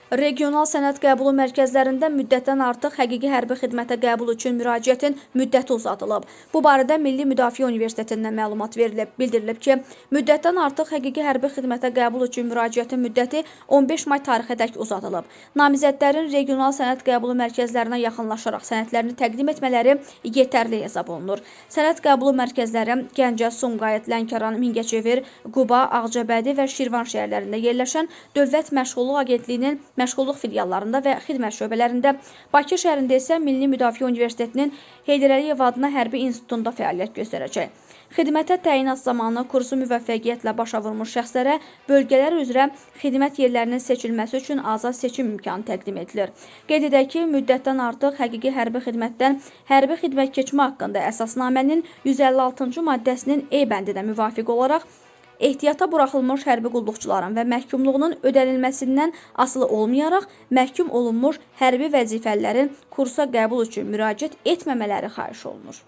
Regional sənəd qəbulu mərkəzlərində müddətdən artıq həqiqi hərbi xidmətə qəbul üçün müraciətin müddəti uzadılıb. Bu barədə Milli Müdafiə Universitetindən məlumat verilib. Bildirilib ki, müddətdən artıq həqiqi hərbi xidmətə qəbul üçün müraciətin müddəti 15 may tarixədək uzadılıb. Namizədlərin regional sənəd qəbulu mərkəzlərinə yaxınlaşaraq sənədlərini təqdim etmələri yetərli hesab olunur. Sənəd qəbulu mərkəzləri Gəncə, Sumqayıt, Lənkəran, Mingəçevir, Quba, Ağcabədi və Şirvan şəhərlərində yerləşən Dövlət Məşğulluq Agentliyinin məşğulluq filiallarında və xidmət şöbələrində, Bakı şəhərində isə Milli Müdafiə Universitetinin Heydər Əliyev adına hərbi institutunda fəaliyyət göstərəcək. Xidmətə təyinat zamanı kursu müvəffəqiyyətlə başa vurmuş şəxslərə bölgələr üzrə xidmət yerlərinin seçilməsi üçün azad seçim imkanı təqdim edilir. Qeyd edək ki, müddətdən artıq həqiqi hərbi xidmətdən hərbi xidmət keçmə haqqında əsasnamənin 156-cı maddəsinin E bəndinə müvafiq olaraq ehtiyata buraxılmış hərbi qulluqçuların və məhkumluğunun ödənilməsindən asılı olmayaraq məhkum olunmuş hərbi vəzifəlilərin kursa qəbul üçün müraciət etməmələri xahiş olunur.